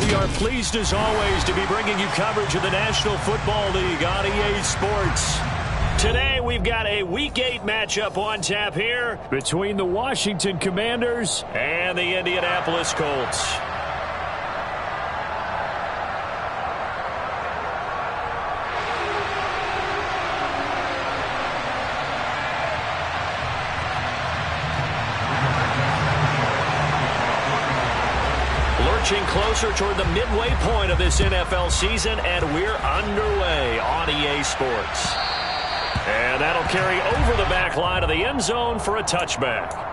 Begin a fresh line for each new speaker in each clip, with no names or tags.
We are pleased as always to be bringing you coverage of the National Football League on EA Sports. Today we've got a Week 8 matchup on tap here between the Washington Commanders and the Indianapolis Colts. Lurching closer toward the midway point of this NFL season, and we're underway on EA Sports. And that'll carry over the back line of the end zone for a touchback.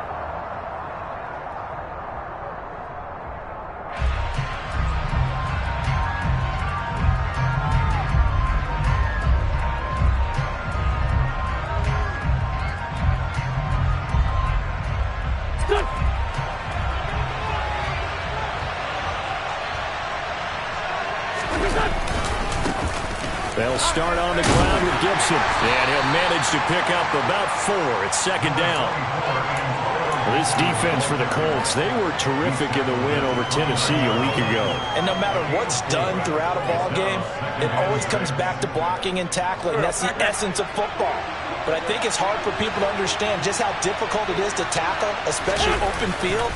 They'll start on the ground with Gibson, and he'll manage to pick up about 4. It's second down. This defense for the Colts, they were terrific in the win over Tennessee a week ago.
And no matter what's done throughout a ball game, it always comes back to blocking and tackling. That's the essence of football. But I think it's hard for people to understand just how difficult it is to tackle, especially open field.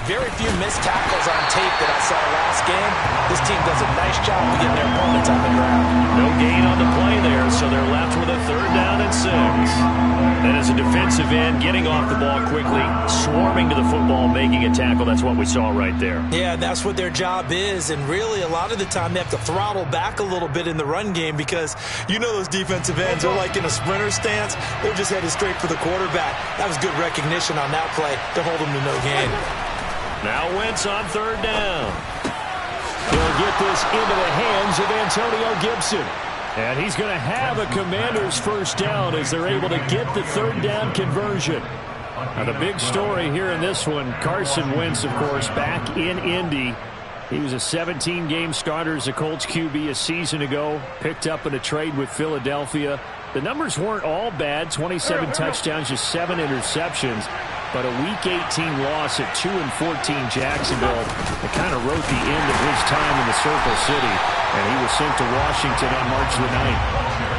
Very few missed tackles on tape that I saw last game. This team does a nice job of getting their opponents on the ground.
No gain on the play there, so they're left with a 3rd down and 6. And as a defensive end, getting off the ball quickly, swarming to the football, making a tackle, that's what we saw right there.
Yeah, that's what their job is, and really a lot of the time they have to throttle back a little bit in the run game because you know those defensive ends are like in a sprinter stance. They're just headed straight for the quarterback. That was good recognition on that play to hold them to no gain.
Now Wentz on 3rd down. He'll get this into the hands of Antonio Gibson. And he's going to have a Commanders' 1st down as they're able to get the 3rd down conversion. Now the big story here in this one, Carson Wentz, of course, back in Indy. He was a 17-game starter as a Colts QB a season ago, picked up in a trade with Philadelphia. The numbers weren't all bad, 27 touchdowns, just 7 interceptions. But a Week 18 loss at 2-14 Jacksonville, it kind of wrote the end of his time in the Circle City, and he was sent to Washington on March the 9th.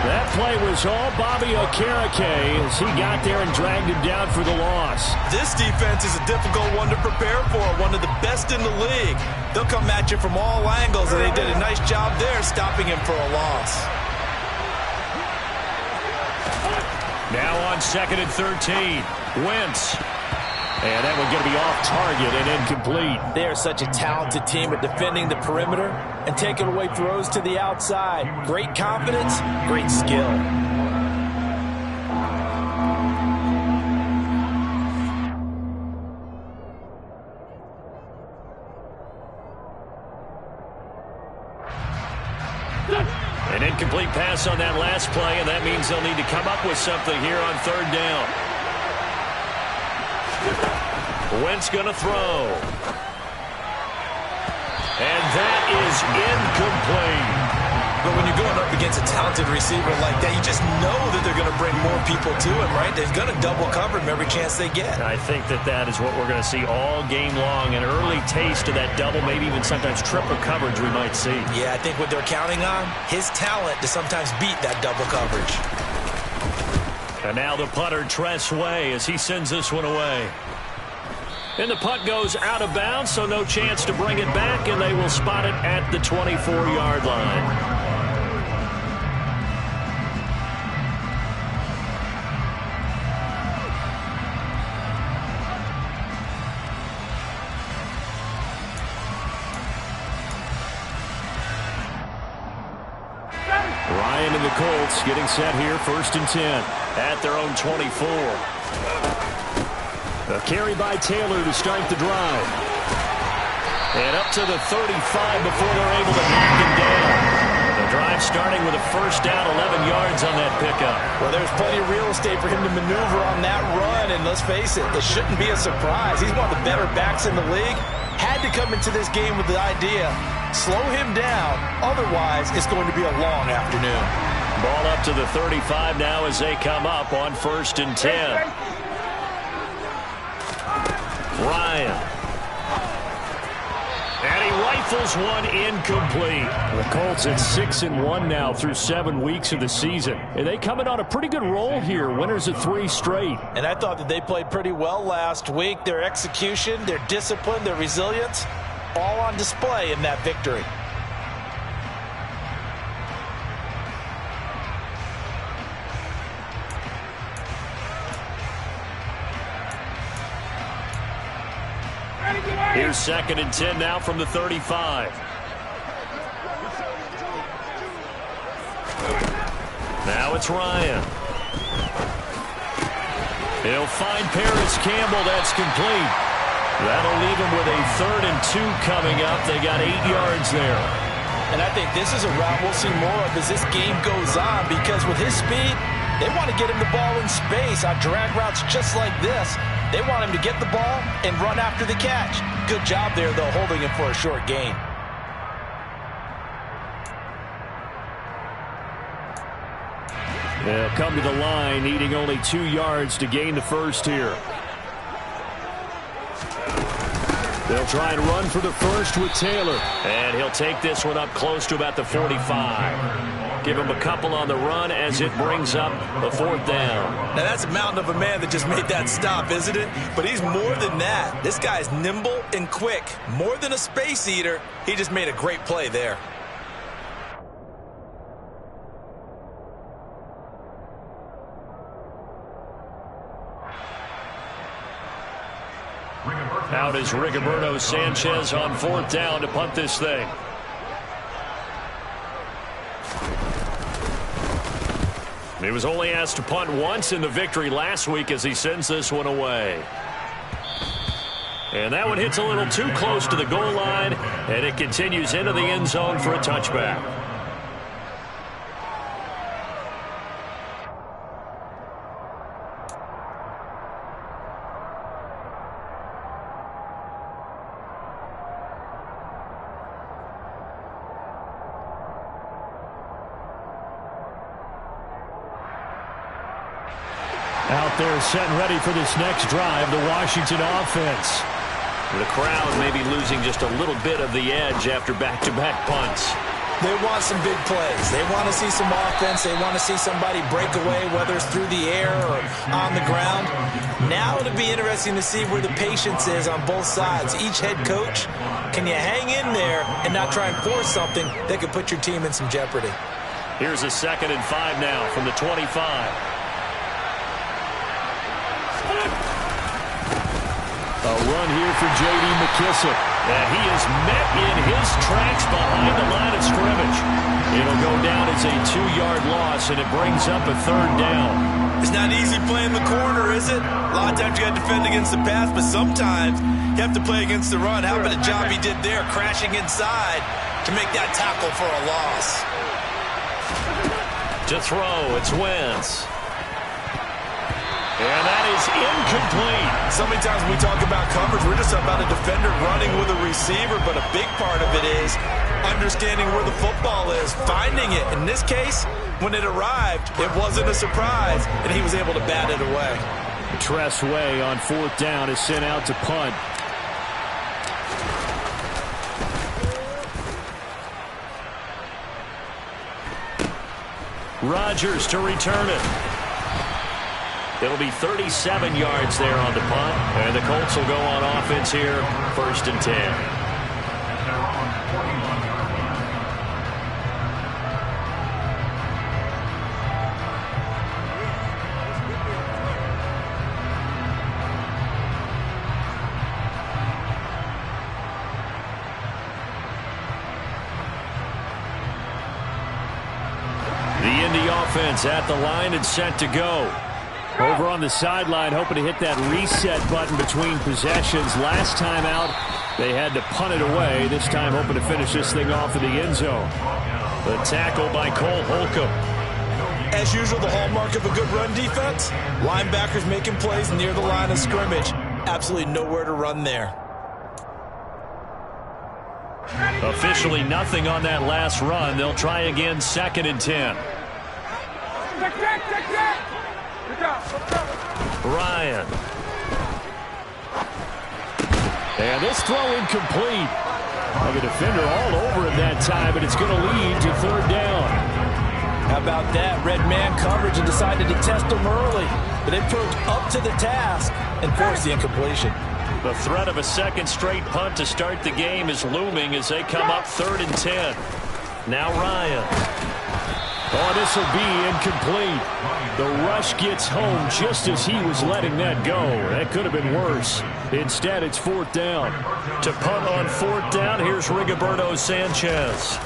That play was all Bobby Okereke as he got there and dragged him down for the loss.
This defense is a difficult one to prepare for, one of the best in the league. They'll come at you from all angles, and they did a nice job there stopping him for a loss.
Now on 2nd and 13, Wentz. And that one going to be off target and incomplete.
They are such a talented team at defending the perimeter and taking away throws to the outside. Great confidence, great skill.
An incomplete pass on that last play, and that means they'll need to come up with something here on 3rd down. Wentz going to throw. And that is incomplete.
But when you're going up against a talented receiver like that, you just know that they're going to bring more people to him, right? They're going to double cover him every chance they get.
I think that is what we're going to see all game long. An early taste of that double, maybe even sometimes triple coverage we might see.
Yeah, I think what they're counting on, his talent to sometimes beat that double coverage.
And now the punter, Tress Way, as he sends this one away. And the punt goes out of bounds, so no chance to bring it back, and they will spot it at the 24-yard line. Ryan and the Colts getting set here, 1st and 10 at their own 24. A carry by Taylor to start the drive. And up to the 35 before they're able to knock him down. The drive starting with a 1st down, 11 yards on that pickup.
Well, there's plenty of real estate for him to maneuver on that run, and let's face it, it shouldn't be a surprise. He's one of the better backs in the league. Had to come into this game with the idea, slow him down, otherwise it's going to be a long afternoon.
Ball up to the 35 now as they come up on 1st and 10. Ryan. And he rifles rifles one incomplete. The Colts at 6-1 now through 7 weeks of the season. And they come in on a pretty good roll here. Winners of 3 straight.
And I thought that they played pretty well last week. Their execution, their discipline, their resilience, all on display in that victory.
Here's 2nd and 10 now from the 35. Now it's Ryan. He'll find Paris Campbell. That's complete. That'll leave him with a 3rd and 2 coming up. They got 8 yards there.
And I think this is a route we'll see more of as this game goes on, because with his speed, they want to get him the ball in space on drag routes just like this. They want him to get the ball and run after the catch. Good job there, though, holding him for a short gain.
They'll come to the line, needing only 2 yards to gain the first here. They'll try and run for the first with Taylor. And he'll take this one up close to about the 45. Give him a couple on the run as it brings up a 4th down.
Now that's a mountain of a man that just made that stop, isn't it? But he's more than that. This guy's nimble and quick. More than a space eater. He just made a great play there.
Out is Rigoberto Sanchez on 4th down to punt this thing. He was only asked to punt once in the victory last week as he sends this one away. And that one hits a little too close to the goal line, and it continues into the end zone for a touchback. Out there set and ready for this next drive, the Washington offense. The crowd may be losing just a little bit of the edge after back-to-back punts.
They want some big plays. They want to see some offense. They want to see somebody break away, whether it's through the air or on the ground. Now it'll be interesting to see where the patience is on both sides. Each head coach, can you hang in there and not try and force something that could put your team in some jeopardy?
Here's a 2nd and 5 now from the 25. A run here for J.D. McKissick. And he is met in his tracks behind the line of scrimmage. It'll go down as a 2-yard loss, and it brings up a 3rd down.
It's not easy playing the corner, is it? A lot of times you got to defend against the pass, but sometimes you have to play against the run. How about the job he did there, crashing inside to make that tackle for a loss?
To throw, it's Wentz. And that is incomplete.
So many times when we talk about coverage, we're just about a defender running with a receiver, but a big part of it is understanding where the football is, finding it. In this case, when it arrived, it wasn't a surprise, and he was able to bat it away.
Tress Way on 4th down is sent out to punt. Rodgers to return it. It'll be 37 yards there on the punt, and the Colts will go on offense here, 1st and 10. The Indy offense at the line and set to go. Over on the sideline, hoping to hit that reset button between possessions. Last time out, they had to punt it away. This time, hoping to finish this thing off in the end zone. The tackle by Cole Holcomb.
As usual, the hallmark of a good run defense, linebackers making plays near the line of scrimmage. Absolutely nowhere to run there.
Officially nothing on that last run. They'll try again, 2nd and 10. Ryan. And this throw incomplete. Like a defender all over him that time, but it's going to lead to third down.
How about that? Red man coverage and decided to test him early. But they proved up to the task and forced the incompletion.
The threat of a second straight punt to start the game is looming as they come up 3rd and 10. Now Ryan. Oh, this will be incomplete. The rush gets home just as he was letting that go. That could have been worse. Instead, it's 4th down. To punt on 4th down, here's Rigoberto Sanchez.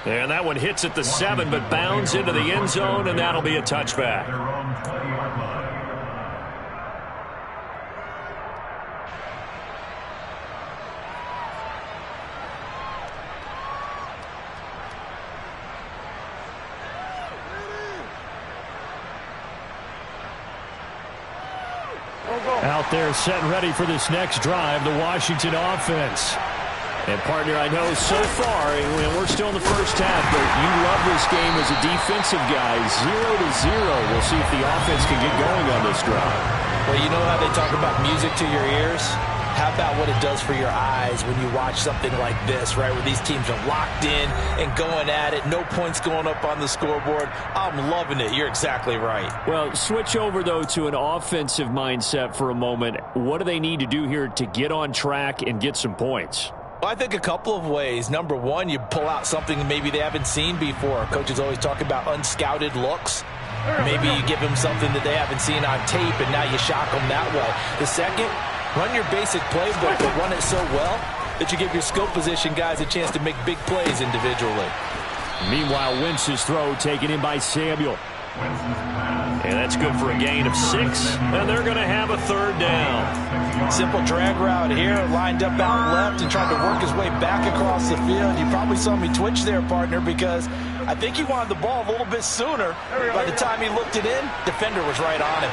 And that one hits at the 7, but bounds into the end zone, and that'll be a touchback. Out there set and ready for this next drive, the Washington offense. And, partner, I know so far, we're still in the first half, but you love this game as a defensive guy. 0-0. We'll see if the offense can get going on this drive.
Well, you know how they talk about music to your ears? How about what it does for your eyes when you watch something like this, right, where these teams are locked in and going at it, no points going up on the scoreboard. I'm loving it. You're exactly right.
Well, switch over, though, to an offensive mindset for a moment. What do they need to do here to get on track and get some points?
Well, I think a couple of ways. Number one, you pull out something maybe they haven't seen before. Coaches always talk about unscouted looks. Maybe you give them something that they haven't seen on tape, and now you shock them that way. The second, run your basic playbook, but run it so well that you give your skill position guys a chance to make big plays individually.
Meanwhile, Wentz's throw taken in by Samuel. And that's good for a gain of 6, and they're going to have a 3rd down.
Simple drag route here, lined up out left and tried to work his way back across the field. You probably saw me twitch there, partner, because I think he wanted the ball a little bit sooner. By the time he looked it in, defender was right on him.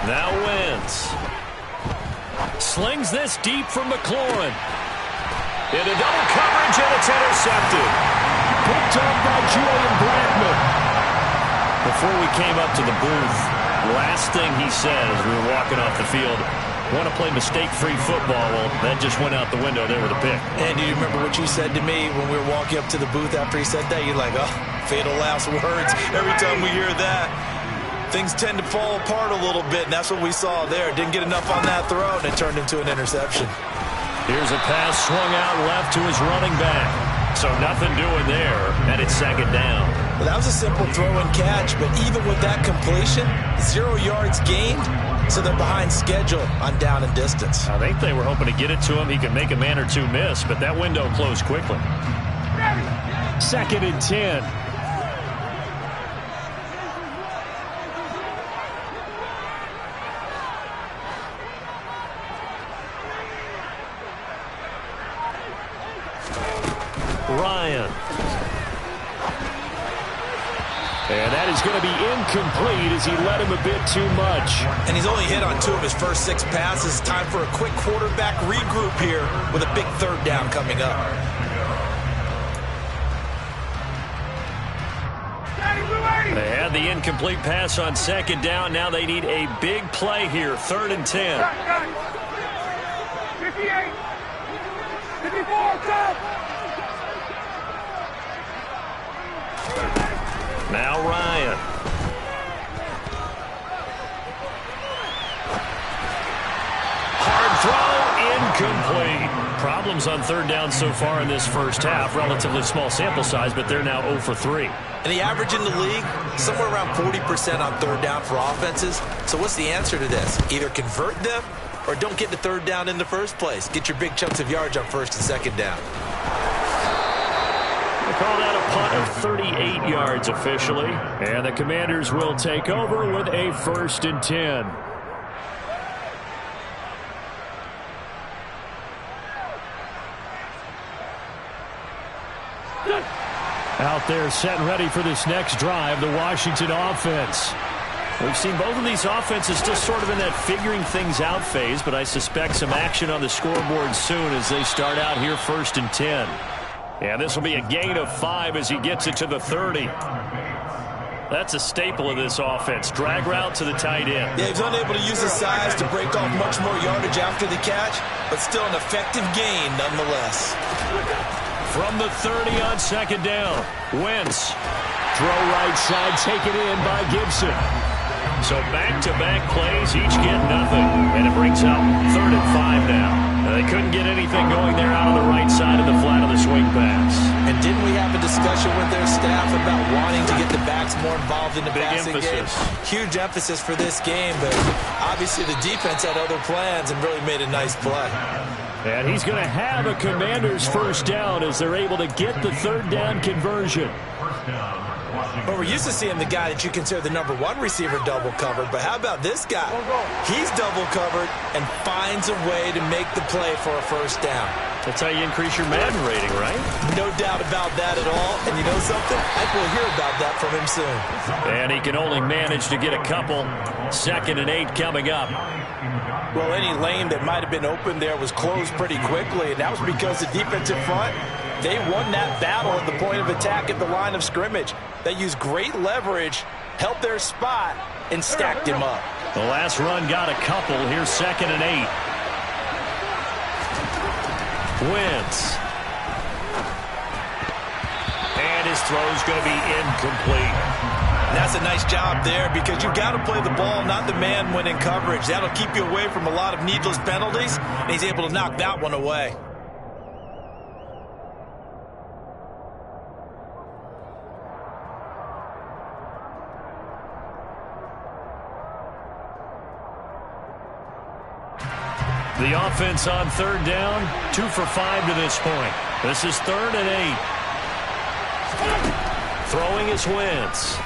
Now Wentz slings this deep from McLaurin. Into double coverage, and it's intercepted. Picked up by Julian Blackman. Before we came up to the booth, last thing he said as we were walking off the field, want to play mistake-free football. Well, that just went out the window there with a pick.
And do you remember what you said to me when we were walking up to the booth after he said that? You're like, oh, fatal last words. Every time we hear that, things tend to fall apart a little bit, and that's what we saw there. Didn't get enough on that throw, and it turned into an interception.
Here's a pass swung out left to his running back. So nothing doing there, and it's 2nd down.
Well, that was a simple throw and catch, but even with that completion, 0 yards gained, so they're behind schedule on down and distance.
I think they were hoping to get it to him. He could make a man or two miss, but that window closed quickly. 2nd and 10. Ryan. And that is going to be incomplete as he led him a bit too much.
And he's only hit on 2 of his first 6 passes. Time for a quick quarterback regroup here with a big 3rd down coming up.
They had the incomplete pass on 2nd down. Now they need a big play here. 3rd and 10.
58. 54. Stop.
Now Ryan. Hard throw, incomplete. Problems on 3rd down so far in this first half. Relatively small sample size, but they're now 0 for 3.
And the average in the league, somewhere around 40% on 3rd down for offenses. So what's the answer to this? Either convert them or don't get the 3rd down in the first place. Get your big chunks of yards on 1st and 2nd down.
They call that a punt of 38 yards officially. And the Commanders will take over with a 1st and 10. Out there set and ready for this next drive, the Washington offense. We've seen both of these offenses still sort of in that figuring things out phase, but I suspect some action on the scoreboard soon as they start out here 1st and 10. And this will be a gain of 5 as he gets it to the 30. That's a staple of this offense. Drag route to the tight end.
Yeah, he's unable to use his size to break off much more yardage after the catch, but still an effective gain nonetheless.
From the 30 on second down, Wentz. Throw right side taken in by Gibson. So back-to-back plays, each get nothing. And it brings up 3rd and 5 now. They couldn't get anything going there out on the right side of the flat of the swing pass. And
didn't we have a discussion with their staff about wanting to get the backs more involved in the passing game? Huge emphasis for this game, but obviously the defense had other plans and really made a nice play.
And he's going to have a Commanders first down as they're able to get the 3rd down conversion.
Well, we're used to seeing the guy that you consider the #1 receiver double covered, but how about this guy? He's double covered and finds a way to make the play for a first down.
That's how you increase your Madden rating, right?
No doubt about that at all. And you know something? I think we'll hear about that from him soon.
And he can only manage to get a couple. 2nd and 8 coming up.
Well, any lane that might have been open there was closed pretty quickly, and that was because the defensive front, they won that battle at the point of attack at the line of scrimmage. They used great leverage, held their spot, and stacked him up.
The last run got a couple. Here's 2nd and 8. Wentz. And his throw's going to be incomplete.
That's a nice job there because you've got to play the ball, not the man when in coverage. That'll keep you away from a lot of needless penalties, and he's able to knock that one away.
The offense on 3rd down, 2 for 5 to this point. This is 3rd and 8. Throwing is Wentz.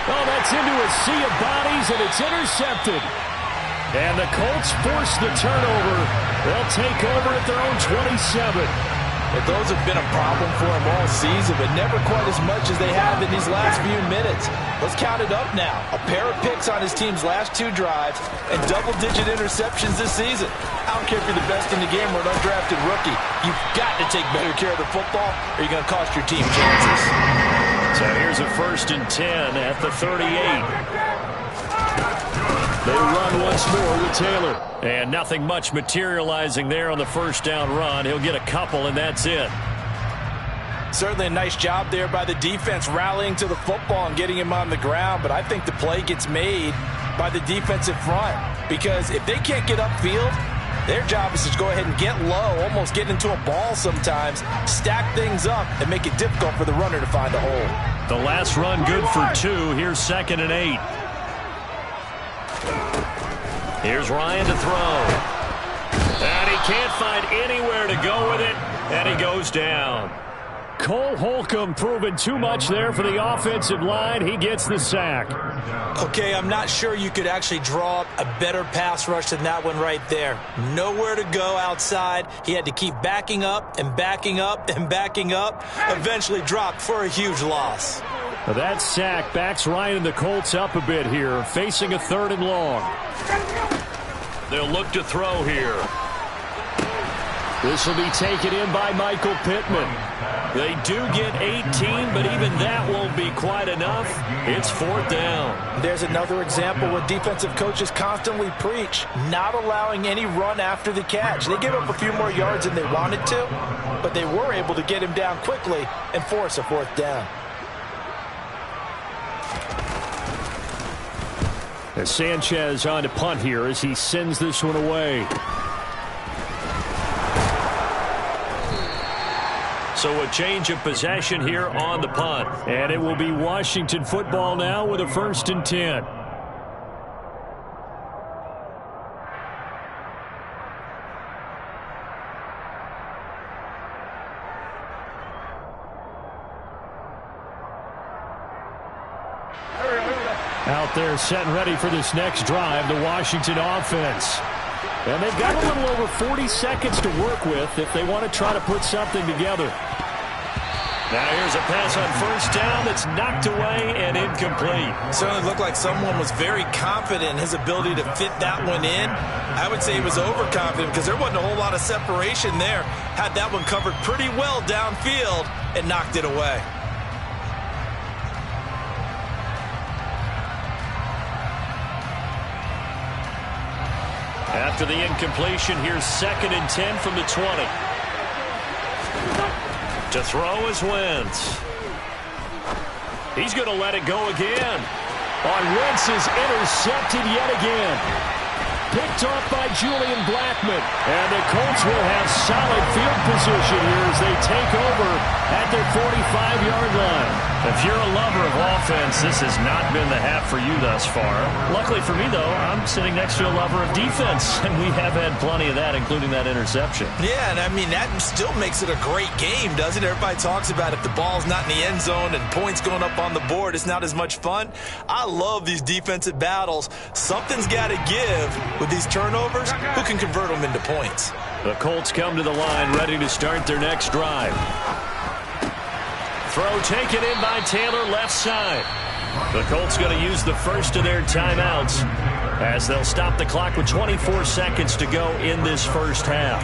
Oh, that's into a sea of bodies, and it's intercepted. And the Colts force the turnover. They'll take over at their own 27.
But those have been a problem for them all season, but never quite as much as they have in these last few minutes. Let's count it up now. A pair of picks on his team's last 2 drives and double-digit interceptions this season. I don't care if you're the best in the game or an undrafted rookie. You've got to take better care of the football or you're going to cost your team chances.
So here's a 1st and 10 at the 38. They run once more with Taylor. And nothing much materializing there on the 1st down run. He'll get a couple, and that's it.
Certainly a nice job there by the defense rallying to the football and getting him on the ground. But I think the play gets made by the defensive front. Because if they can't get upfield, their job is to go ahead and get low, almost get into a ball sometimes, stack things up, and make it difficult for the runner to find a hole.
The last run good for 2. Here's 2nd and 8. Here's Ryan to throw. And he can't find anywhere to go with it, and he goes down. Cole Holcomb proving too much there for the offensive line. He gets the sack.
Okay, I'm not sure you could actually draw up a better pass rush than that one right there. Nowhere to go outside. He had to keep backing up and backing up and backing up. Eventually dropped for a huge loss.
That sack backs Ryan and the Colts up a bit here, facing a 3rd and long. They'll look to throw here. This will be taken in by Michael Pittman. They do get 18, but even that won't be quite enough. It's 4th down.
There's another example where defensive coaches constantly preach, not allowing any run after the catch. They gave up a few more yards than they wanted to, but they were able to get him down quickly and force a 4th down.
As Sanchez on to punt here as he sends this one away. So a change of possession here on the punt. And it will be Washington football now with a 1st and 10. Out there set and ready for this next drive, the Washington offense. And they've got a little over 40 seconds to work with if they want to try to put something together. Now here's a pass on first down that's knocked away and incomplete.
Certainly looked like someone was very confident in his ability to fit that one in. I would say he was overconfident because there wasn't a whole lot of separation there. Had that one covered pretty well downfield and knocked it away.
After the incompletion, here's 2nd and 10 from the 20. To throw is Wentz. He's going to let it go again. Wentz is intercepted yet again. Picked off by Julian Blackmon. And the Colts will have solid field position here as they take over at their 45-yard line. If you're a lover of offense, this has not been the half for you thus far. Luckily for me, though, I'm sitting next to a lover of defense, and we have had plenty of that, including that interception.
Yeah, and I mean, that still makes it a great game, doesn't it? Everybody talks about if the ball's not in the end zone and points going up on the board, it's not as much fun. I love these defensive battles. Something's got to give with these turnovers. Who can convert them into points?
The Colts come to the line ready to start their next drive. Throw taken in by Taylor, left side. The Colts going to use the first of their timeouts as they'll stop the clock with 24 seconds to go in this first half.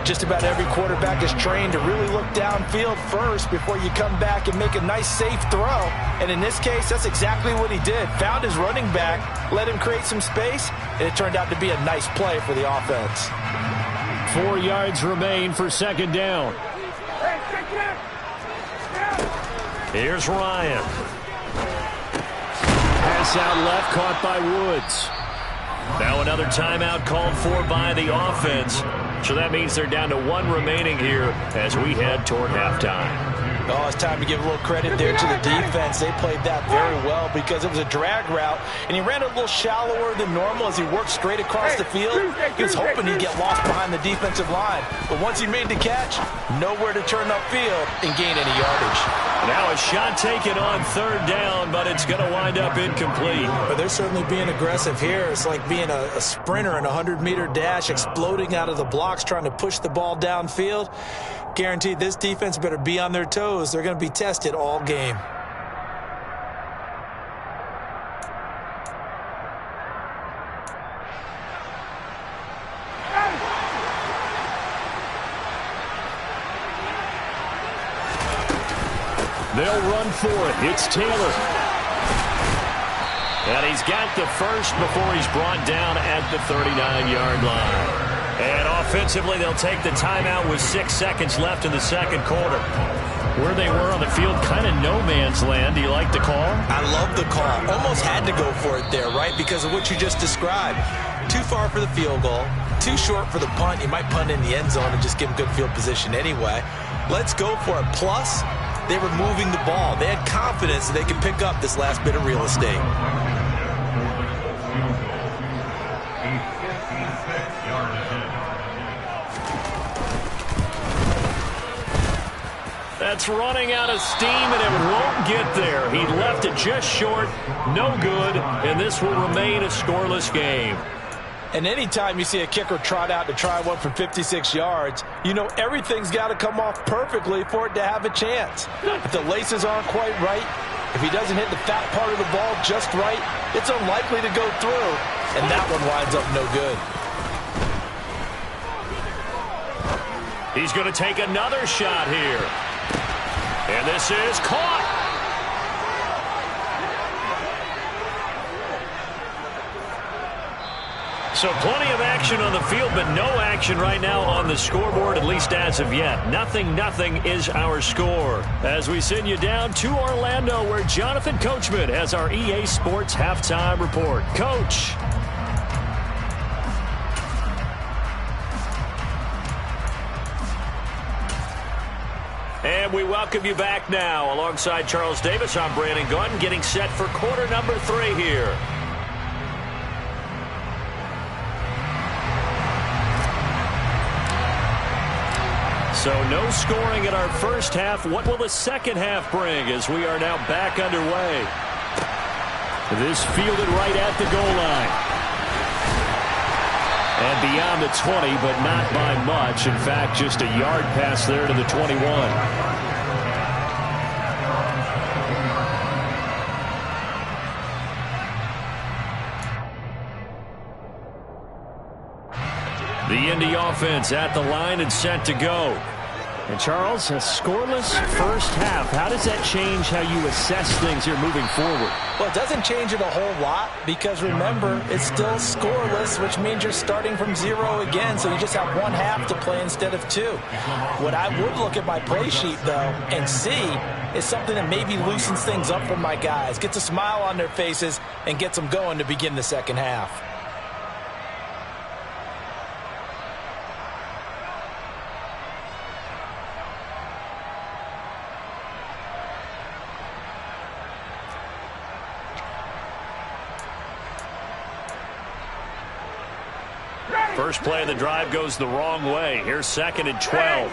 Just about every quarterback is trained to really look downfield first before you come back and make a nice, safe throw. And in this case, that's exactly what he did. Found his running back, let him create some space, and it turned out to be a nice play for the offense.
4 yards remain for 2nd down. Here's Ryan. Pass out left, caught by Woods. Now another timeout called for by the offense. So that means they're down to 1 remaining here as we head toward halftime.
Oh, it's time to give a little credit there to the defense. They played that very well because it was a drag route, and he ran a little shallower than normal as he worked straight across the field. He was hoping he'd get lost behind the defensive line, but once he made the catch, nowhere to turn upfield and gain any yardage.
Now a shot taken on 3rd down, but it's going to wind up incomplete.
But they're certainly being aggressive here. It's like being a sprinter in a 100-meter dash, exploding out of the blocks, trying to push the ball downfield. Guaranteed this defense better be on their toes. They're going to be tested all game.
They'll run for it. It's Taylor. And he's got the first before he's brought down at the 39-yard line. And offensively, they'll take the timeout with 6 seconds left in the 2nd quarter. Where they were on the field, kind of no man's land. Do you like the call?
I love the call. Almost had to go for it there, right? Because of what you just described. Too far for the field goal. Too short for the punt. You might punt in the end zone and just give them good field position anyway. Let's go for it. Plus, they were moving the ball. They had confidence that they could pick up this last bit of real estate.
That's running out of steam, and it won't get there. He left it just short, no good, and this will remain a scoreless game.
And anytime you see a kicker trot out to try one from 56 yards, you know everything's got to come off perfectly for it to have a chance. If the laces aren't quite right, if he doesn't hit the fat part of the ball just right, it's unlikely to go through, and that one winds up no good.
He's going to take another shot here. And this is caught. So plenty of action on the field, but no action right now on the scoreboard, at least as of yet. 0-0 is our score. As we send you down to Orlando, where Jonathan Coachman has our EA Sports Halftime Report. Coach. And we welcome you back now. Alongside Charles Davis, I'm Brandon Gaudin, getting set for quarter number 3 here. So no scoring in our first half. What will the second half bring as we are now back underway? This fielded right at the goal line. And beyond the 20, but not by much. In fact, just a yard pass there to the 21. The Indy offense at the line and set to go. And Charles, a scoreless first half. How does that change how you assess things here moving forward?
Well, it doesn't change it a whole lot because, remember, it's still scoreless, which means you're starting from 0 again, so you just have one half to play instead of 2. What I would look at my play sheet, though, and see is something that maybe loosens things up for my guys, gets a smile on their faces, and gets them going to begin the second half.
First play of the drive goes the wrong way. Here's 2nd and 12.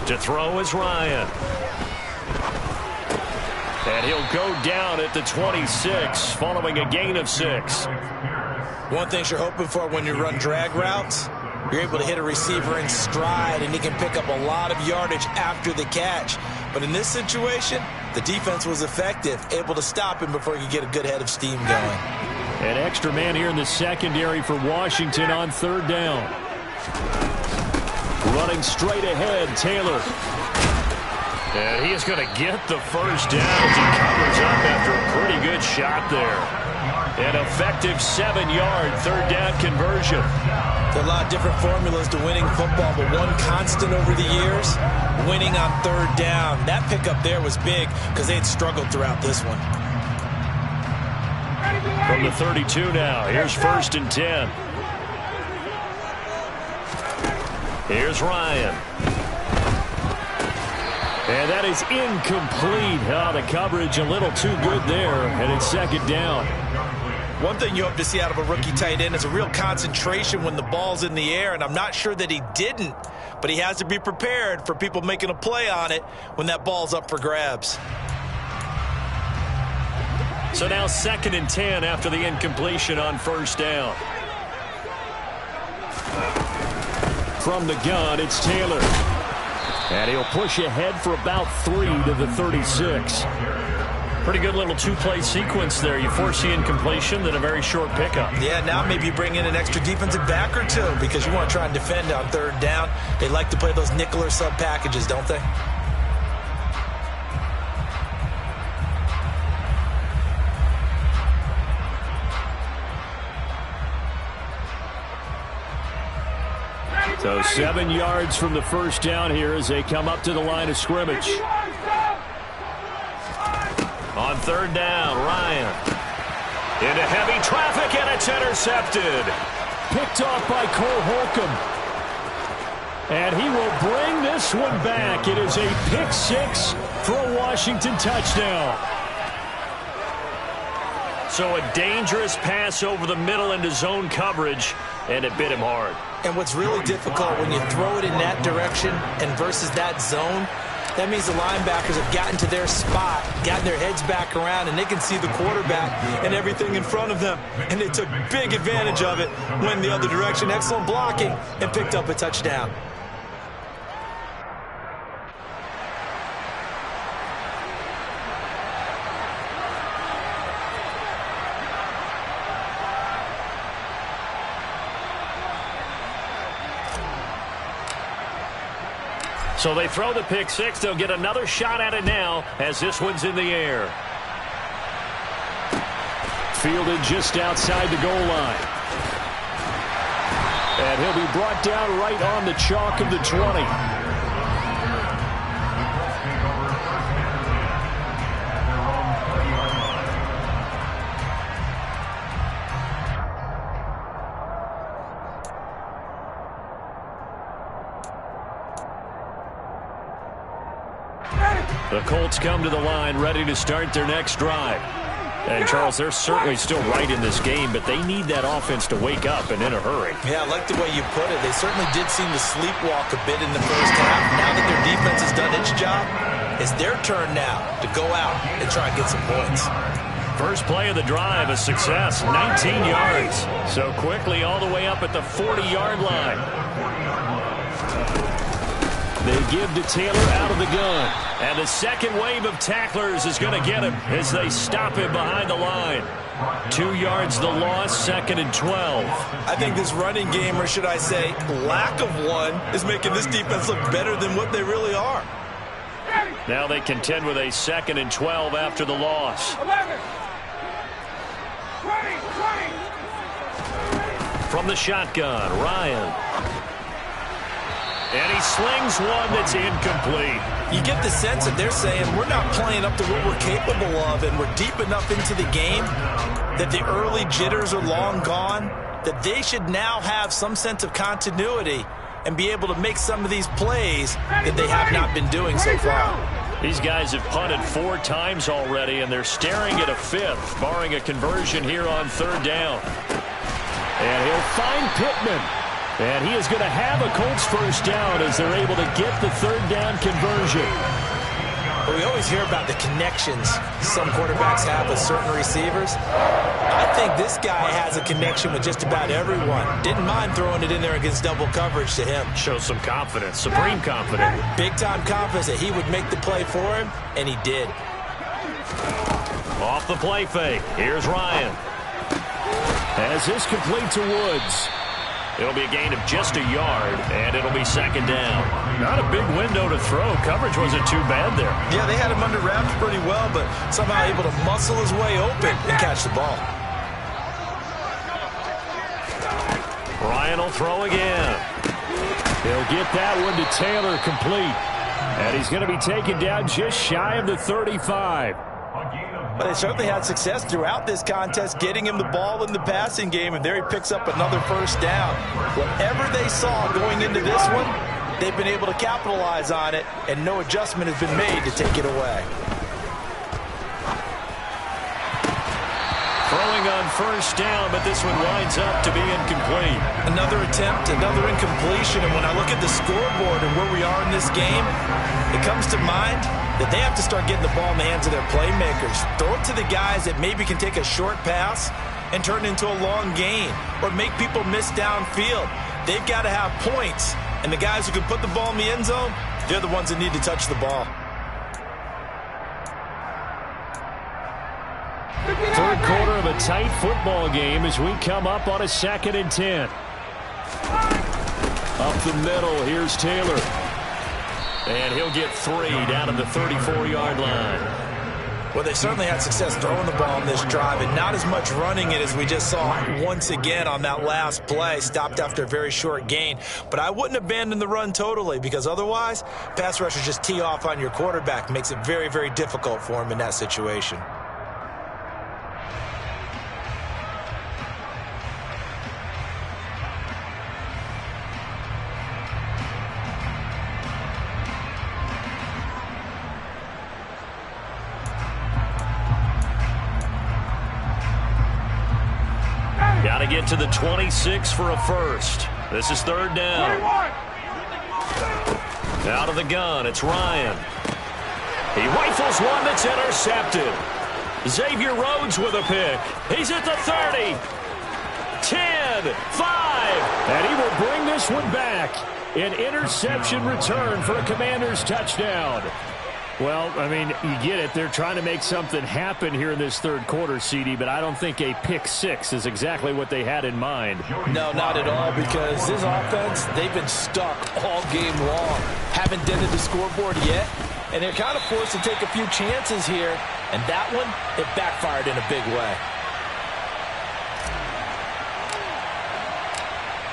To throw is Ryan. And he'll go down at the 26 following a gain of 6.
One thing you're hoping for when you run drag routes, you're able to hit a receiver in stride and he can pick up a lot of yardage after the catch. But in this situation, the defense was effective, able to stop him before he could get a good head of steam going.
An extra man here in the secondary for Washington on 3rd down. Running straight ahead, Taylor. And he is going to get the first down as he covers up after a pretty good shot there. An effective 7-yard 3rd down conversion.
There are a lot of different formulas to winning football, but one constant over the years, winning on 3rd down. That pickup there was big because they had struggled throughout this one.
From the 32 now, here's 1st and 10. Here's Ryan. And that is incomplete. Oh, the coverage a little too good there, and it's 2nd down.
One thing you hope to see out of a rookie tight end is a real concentration when the ball's in the air, and I'm not sure that he didn't, but he has to be prepared for people making a play on it when that ball's up for grabs.
So now 2nd and 10 after the incompletion on 1st down. From the gun, it's Taylor. And he'll push ahead for about 3 to the 36. Pretty good little 2-play sequence there. You force the incompletion, then a very short pickup.
Yeah, now maybe you bring in an extra defensive back or 2 because you want to try and defend on 3rd down. They like to play those nickel or sub packages, don't they?
So 7 yards from the first down here as they come up to the line of scrimmage. On 3rd down, Ryan. Into heavy traffic, and it's intercepted. Picked off by Cole Holcomb. And he will bring this one back. It is a pick 6 for a Washington touchdown. So a dangerous pass over the middle into zone coverage, and it bit him hard.
And what's really difficult when you throw it in that direction and versus that zone, that means the linebackers have gotten to their spot, gotten their heads back around, and they can see the quarterback and everything in front of them. And they took big advantage of it, went the other direction, excellent blocking, and picked up a touchdown.
So they throw the pick 6. They'll get another shot at it now as this one's in the air. Fielded just outside the goal line. And he'll be brought down right on the chalk of the 20. The Colts come to the line ready to start their next drive. And, Charles, they're certainly still right in this game, but they need that offense to wake up and in a hurry.
Yeah, I like the way you put it. They certainly did seem to sleepwalk a bit in the first half. Now that their defense has done its job, it's their turn now to go out and try and get some points.
First play of the drive, a success, 19 yards. So quickly all the way up at the 40-yard line. They give to Taylor out of the gun. And the second wave of tacklers is going to get him as they stop him behind the line. 2 yards the loss, 2nd and 12.
I think this running game, or should I say lack of one, is making this defense look better than what they really are.
Now they contend with a 2nd and 12 after the loss.
11. 20.
From the shotgun, Ryan. And he slings one that's incomplete.
You get the sense that they're saying we're not playing up to what we're capable of, and we're deep enough into the game that the early jitters are long gone, that they should now have some sense of continuity and be able to make some of these plays that they have not been doing so far.
These guys have punted 4 times already, and they're staring at a 5th, barring a conversion here on 3rd down. And he'll find Pittman. And he is going to have a Colts first down as they're able to get the 3rd down conversion.
We always hear about the connections some quarterbacks have with certain receivers. I think this guy has a connection with just about everyone. Didn't mind throwing it in there against double coverage to him.
Shows some confidence, supreme confidence.
Big-time confidence that he would make the play for him, and he did.
Off the play fake. Here's Ryan. As this complete to Woods. It'll be a gain of just a yard, and it'll be 2nd down. Not a big window to throw. Coverage wasn't too bad there.
Yeah, they had him under wraps pretty well, but somehow able to muscle his way open and catch the ball.
Ryan will throw again. He'll get that one to Taylor complete. And he's going to be taken down just shy of the 35.
But they certainly had success throughout this contest getting him the ball in the passing game, and there he picks up another first down. Whatever they saw going into this one, they've been able to capitalize on it, and no adjustment has been made to take it away.
Throwing on first down, but this one winds up to be incomplete.
Another attempt, another incompletion, and when I look at the scoreboard and where we are in this game, it comes to mind that they have to start getting the ball in the hands of their playmakers. Throw it to the guys that maybe can take a short pass and turn it into a long gain or make people miss downfield. They've got to have points, and the guys who can put the ball in the end zone, they're the ones that need to touch the ball.
Third quarter of a tight football game as we come up on a 2nd and 10. Up the middle, here's Taylor. And he'll get 3 down at the 34-yard line.
Well, they certainly had success throwing the ball on this drive, and not as much running it as we just saw once again on that last play. Stopped after a very short gain. But I wouldn't abandon the run totally, because otherwise, pass rushers just tee off on your quarterback. Makes it very, very difficult for him in that situation.
Got to get to the 26 for a first. This is 3rd down.
21.
Out of the gun, it's Ryan. He rifles one that's intercepted. Xavier Rhodes with a pick. He's at the 30. 10, 5. And he will bring this one back. An interception return for a Commanders touchdown. Well, I mean, you get it. They're trying to make something happen here in this 3rd quarter, CD, but I don't think a pick 6 is exactly what they had in mind.
No, not at all, because this offense, they've been stuck all game long. Haven't dented the scoreboard yet, and they're kind of forced to take a few chances here, and that one, it backfired in a big way.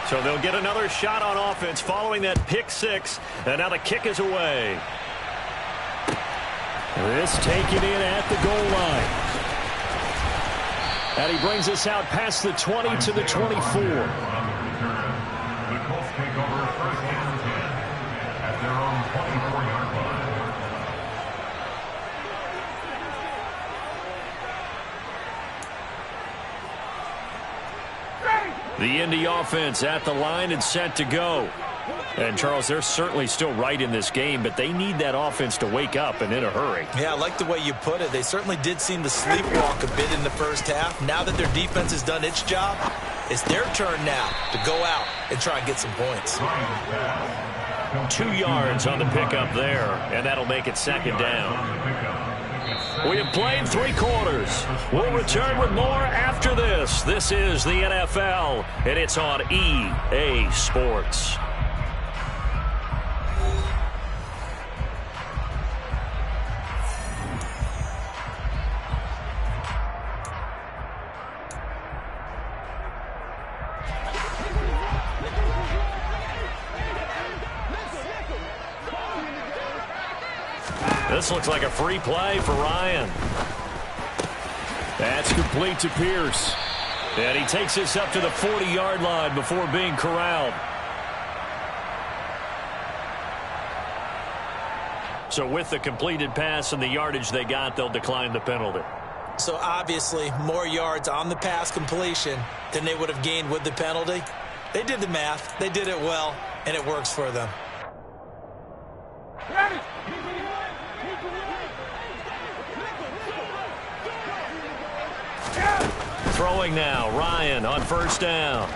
So they'll get another shot on offense following that pick 6, and now the kick is away. This taken in at the goal line. And he brings us out past the 20 to the 24.
The Colts take over 1st and 10 at their own 24-yard line.
The Indy offense at the line and set to go. And, Charles, they're certainly still right in this game, but they need that offense to wake up and in a hurry.
Yeah, I like the way you put it. They certainly did seem to sleepwalk a bit in the first half. Now that their defense has done its job, it's their turn now to go out and try and get some points.
2 yards on the pickup there, and that'll make it second down. We have played 3 quarters. We'll return with more after this. This is the NFL, and it's on EA Sports. This looks like a free play for Ryan. That's complete to Pierce. And he takes this up to the 40-yard line before being corralled. So with the completed pass and the yardage they got, they'll decline the penalty.
So obviously more yards on the pass completion than they would have gained with the penalty. They did the math. They did it well, and it works for them.
Throwing now, Ryan on first down.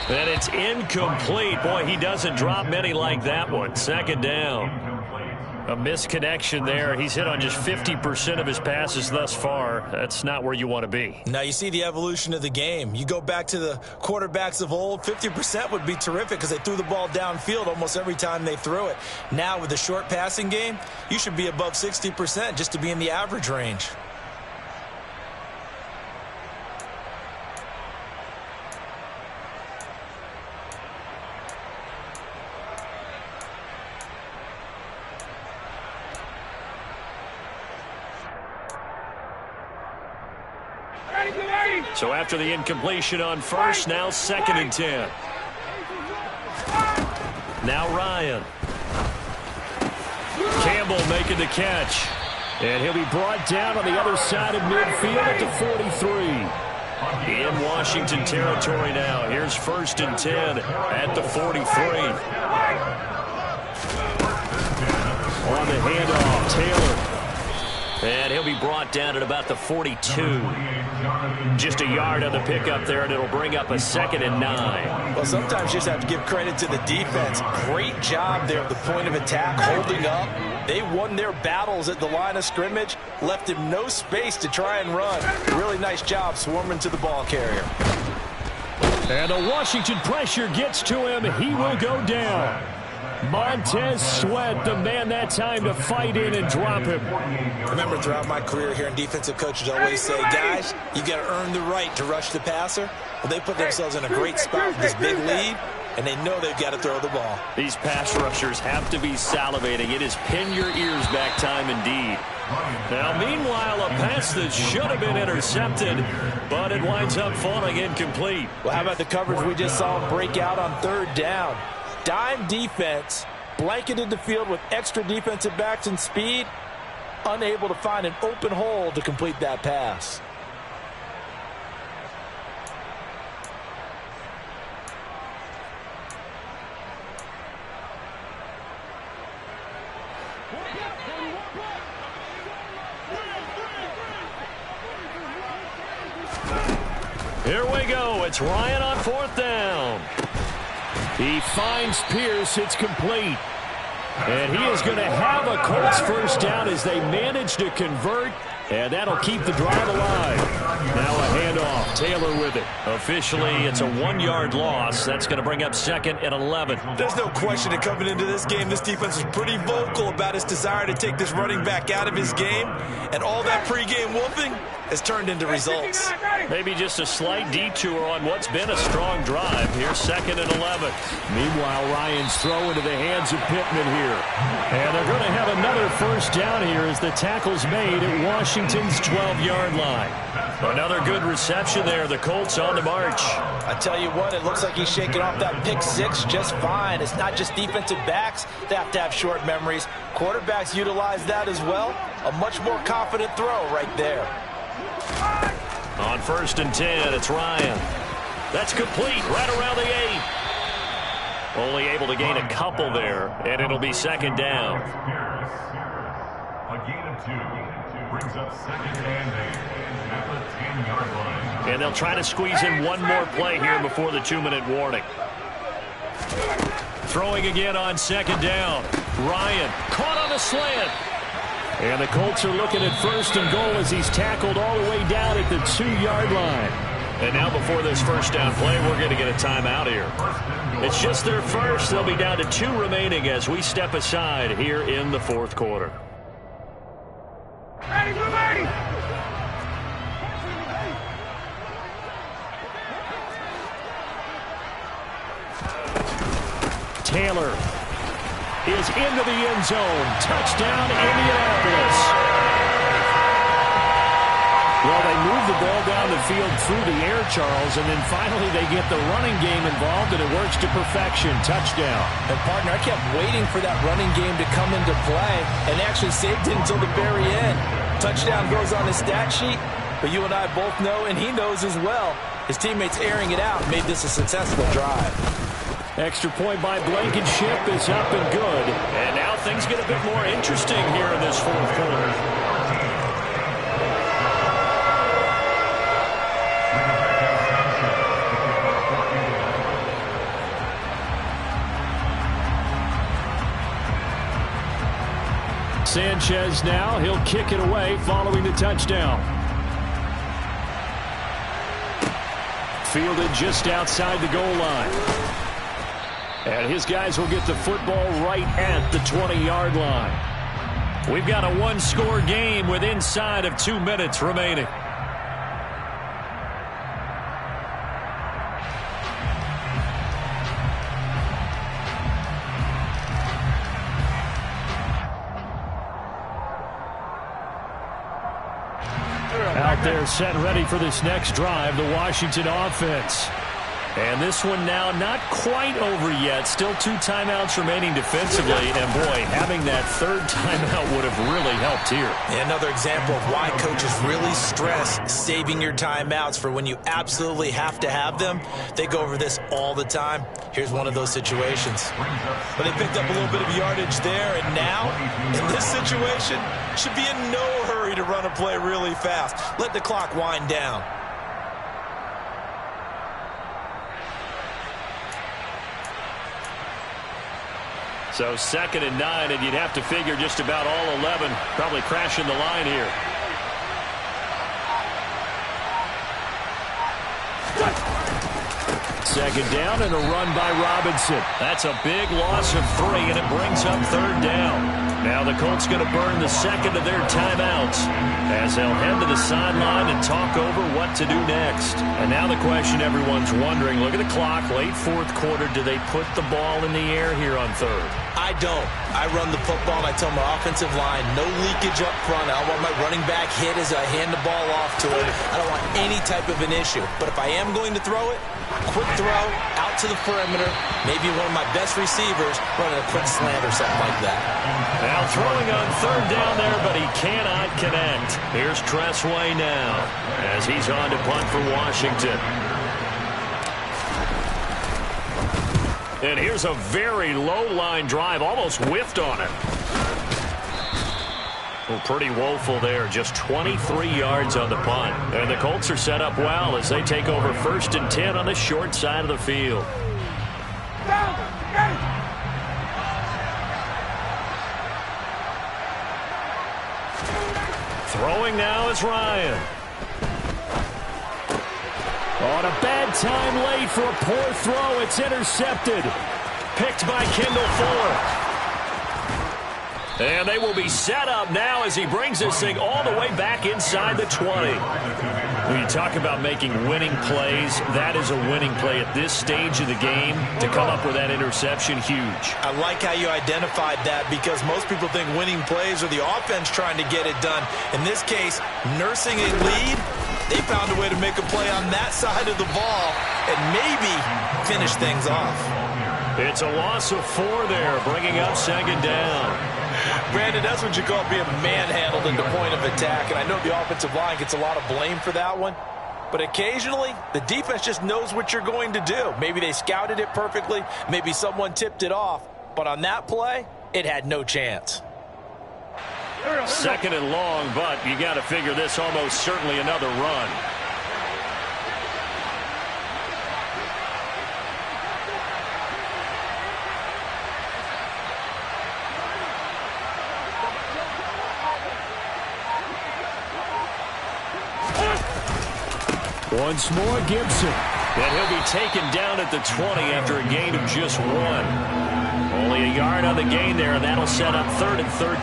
And it's incomplete. Boy, he doesn't drop many like that one. Second down. A misconnection there. He's hit on just 50% of his passes thus far. That's not where you want to be.
Now you see the evolution of the game. You go back to the quarterbacks of old, 50% would be terrific because they threw the ball downfield almost every time they threw it. Now with the short passing game, you should be above 60% just to be in the average range.
So after the incompletion on first, now 2nd and 10. Now Ryan. Campbell making the catch. And he'll be brought down on the other side of midfield at the 43. In Washington territory now. Here's 1st and 10 at the 43. On the handoff, Taylor. And he'll be brought down at about the 42. Just a yard on the pickup there, and it'll bring up a 2nd and 9.
Well, sometimes you just have to give credit to the defense. Great job there at the point of attack, holding up. They won their battles at the line of scrimmage, left him no space to try and run. Really nice job swarming to the ball carrier.
And the Washington pressure gets to him. He will go down. Montez Sweat, the man that time to fight in and drop him.
Remember, throughout my career here in defensive coaches always say, guys, you got to earn the right to rush the passer. Well, they put themselves in a great spot with this big lead, and they know they've got to throw the ball.
These pass rushers have to be salivating. It is pin your ears back time indeed. Now, meanwhile, a pass that should have been intercepted, but it winds up falling incomplete.
Well, how about the coverage we just saw break out on 3rd down? Dime defense, blanketed the field with extra defensive backs and speed, unable to find an open hole to complete that pass.
Here we go. It's Ryan on 4th down. He finds Pierce. It's complete. And he is going to have a Colts first down as they manage to convert. And that'll keep the drive alive. Now a handoff. Taylor with it. Officially, it's a 1-yard loss. That's going to bring up 2nd and 11.
There's no question that coming into this game, this defense was pretty vocal about its desire to take this running back out of his game. And all that pregame wolfing has turned into results.
Maybe just a slight detour on what's been a strong drive. Here's 2nd and 11. Meanwhile, Ryan's throw into the hands of Pittman here. And they're going to have another first down here as the tackle's made at Washington's 12-yard line. Another good reception there. The Colts on the march.
I tell you what, it looks like he's shaking off that pick 6 just fine. It's not just defensive backs that have to have short memories. Quarterbacks utilize that as well. A much more confident throw right there.
On 1st and 10, it's Ryan. That's complete right around the 8. Only able to gain a couple there, and it'll be 2nd down.
A gain of 2 brings up 2nd and 8 at the 10-yard line.
And they'll try to squeeze in one more play here before the 2-minute warning. Throwing again on second down. Ryan caught on the slant. And the Colts are looking at first and goal as he's tackled all the way down at the 2-yard line. And now before this first down play, we're going to get a timeout here. It's just their first. They'll be down to 2 remaining as we step aside here in the fourth quarter. Taylor is into the end zone. Touchdown, Indianapolis. Well, they move the ball down the field through the air, Charles, and then finally they get the running game involved, and it works to perfection. Touchdown.
And, partner, I kept waiting for that running game to come into play and actually saved it until the very end. Touchdown goes on his stat sheet, but you and I both know, and he knows as well, his teammates airing it out made this a successful drive.
Extra point by Blankenship is up and good. And now things get a bit more interesting here in this fourth quarter. Sanchez now, he'll kick it away following the touchdown. Fielded just outside the goal line. And his guys will get the football right at the 20-yard line. We've got a one-score game with inside of 2 minutes remaining. Out there set ready for this next drive, the Washington offense. And this one now not quite over yet. Still 2 timeouts remaining defensively. And, boy, having that third timeout would have really helped here.
Another example of why coaches really stress saving your timeouts for when you absolutely have to have them. They go over this all the time. Here's one of those situations.
But they picked up a little bit of yardage there. And now, in this situation, should be in no hurry to run a play really fast. Let the clock wind down.
So 2nd and 9, and you'd have to figure just about all 11 probably crashing the line here. Second down and a run by Robinson. That's a big loss of 3, and it brings up 3rd down. Now the Colts going to burn the second of their timeouts as they'll head to the sideline and talk over what to do next. And now the question everyone's wondering, look at the clock, late fourth quarter, do they put the ball in the air here on 3rd?
I don't. I run the football, and I tell my offensive line, no leakage up front. I don't want my running back hit as I hand the ball off to him. I don't want any type of an issue. But if I am going to throw it, quick throw, out to the perimeter, maybe one of my best receivers running a quick slant or something like that.
Now throwing on 3rd down there, but he cannot connect. Here's Tressway now as he's on to punt for Washington. And here's a very low-line drive, almost whiffed on it. Well, pretty woeful there, just 23 yards on the punt. And the Colts are set up well as they take over 1st and 10 on the short side of the field. Throwing now is Ryan. On a bad time late for a poor throw. It's intercepted. Picked by Kendall Fuller. And they will be set up now as he brings this thing all the way back inside the 20. When you talk about making winning plays, that is a winning play at this stage of the game. To come up with that interception, huge.
I like how you identified that because most people think winning plays are the offense trying to get it done. In this case, nursing a lead, they found a way to make a play on that side of the ball and maybe finish things off.
It's a loss of 4 there, bringing up 2nd down.
Brandon, that's what you call being manhandled into point of attack, and I know the offensive line gets a lot of blame for that one, but occasionally the defense just knows what you're going to do. Maybe they scouted it perfectly, maybe someone tipped it off, but on that play, it had no chance.
2nd and long, but you got to figure this almost certainly another run. Once more, Gibson. And he'll be taken down at the 20 after a gain of just 1. Only a yard on the gain there, and that'll set up 3rd and 13.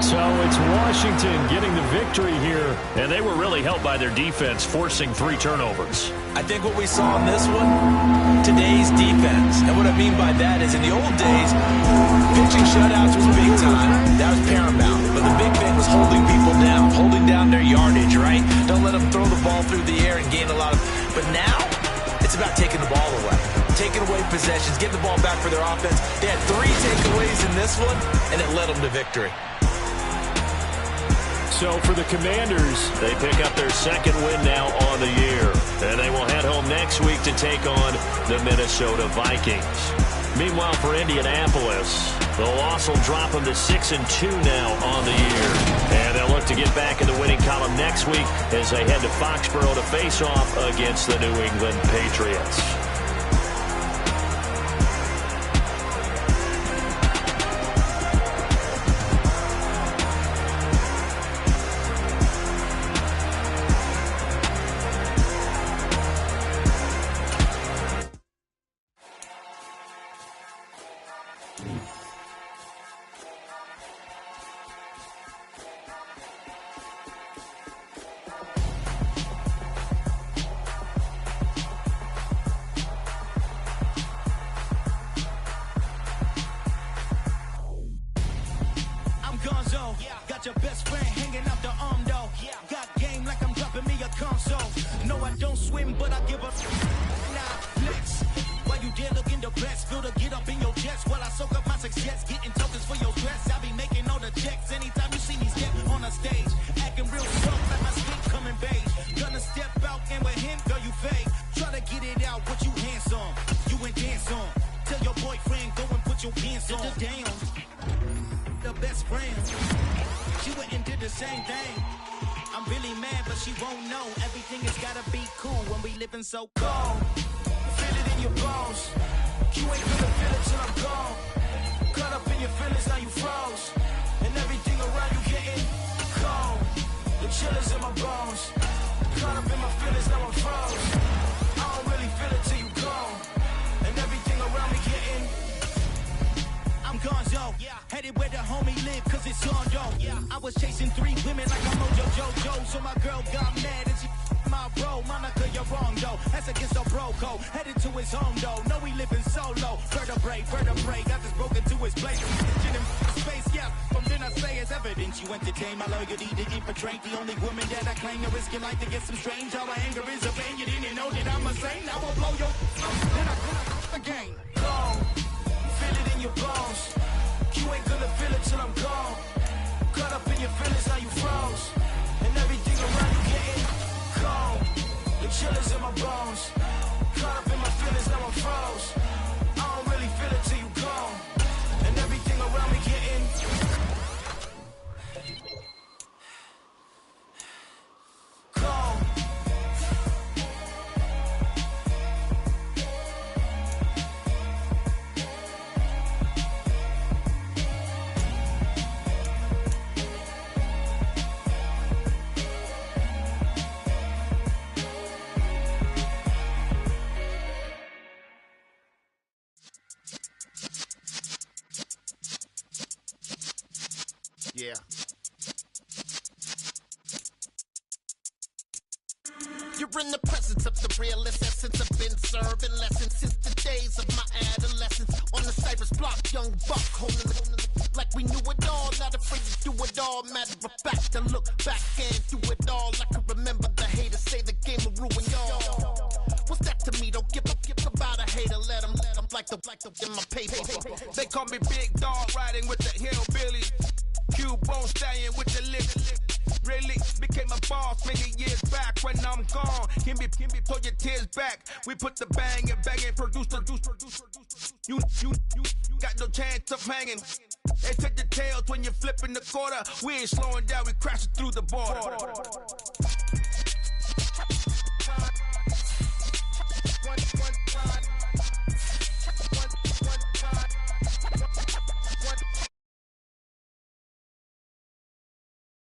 So it's Washington getting the victory here, and they were really helped by their defense, forcing 3 turnovers.
I think what we saw in this one, today's defense. And what I mean by that is in the old days, pitching shutouts was big time. That was paramount. But the big thing was holding people down, holding down their yardage, right? Don't let them throw the ball through the air and gain a lot of... But now, it's about taking the ball away. Taking away possessions, getting the ball back for their offense. They had 3 takeaways in this one, and it led them to victory.
So for the Commanders, they pick up their 2nd win now on the year. And they will head home next week to take on the Minnesota Vikings. Meanwhile, for Indianapolis, the loss will drop them to 6-2 now on the year. And they'll look to get back in the winning column next week as they head to Foxborough to face off against the New England Patriots.
Got your best friend hanging out the arm though. Got game like I'm dropping me a console. No, I don't swim, but I give up. Nah, next. While you dare look in the best, feel to get up in your chest while I soak up my success. Getting tokens for your stress. I be making all the checks anytime you see me step on a stage. Acting real soft like my skin coming beige. Gonna step out and with him, girl, you fake. Try to get it out, what you handsome. You ain't dance on. Tell your boyfriend, go and put your pants on. Down. The best friends. She went and did the same thing. I'm really mad, but she won't know. Everything has gotta be cool when we living so cold. Feel it in your bones. You ain't gonna feel it till I'm gone. Caught up in your feelings, now you froze. And everything around you getting cold. The chillers in my bones. Caught up in my feelings, now I'm froze. I don't really feel it till you gone. And everything around me getting... I'm gonzo, headed where the homie live, cause it's on though. I was chasing 3 women like I'm Mojo Jojo, so my girl got mad and she my bro. Monica, you're wrong though, that's against our bro code. Headed to his home though, no we living solo. Vertebrae, got this broken to his place. In space, from then I say it's evidence you entertain my loyalty to infiltrate. The only woman that I claim to risk your life to get some strange. All my anger is a pain, you didn't know that I'm a saint. I will blow your then I the game. Feel it in your bones. You ain't gonna feel it till I'm gone. Caught up in your feelings, now you froze. And everything around you getting cold. The chillers in my bones. Caught up in my feelings, now I'm froze. I don't really feel it till you gone. And everything around me getting cold.
Yeah. You're in the presence of the realest essence. I've been serving lessons since the days of my adolescence. On the Cypress block, young buck holding it like we knew it all. Not afraid to do it all. Matter of fact, I look back and do it all. I can remember the haters say the game will ruin y'all. What's that to me? Don't give about a hater. Let them like the in my paper.
They call me Big Dog, riding with the hillbillies. Cubone stallion with the lips. Really became a boss many years back. When I'm gone, can be pull your tears back. We put the bang and produce. You got no chance of hanging. They take the tails when you're flipping the quarter. We ain't slowing down, we crashing through the border.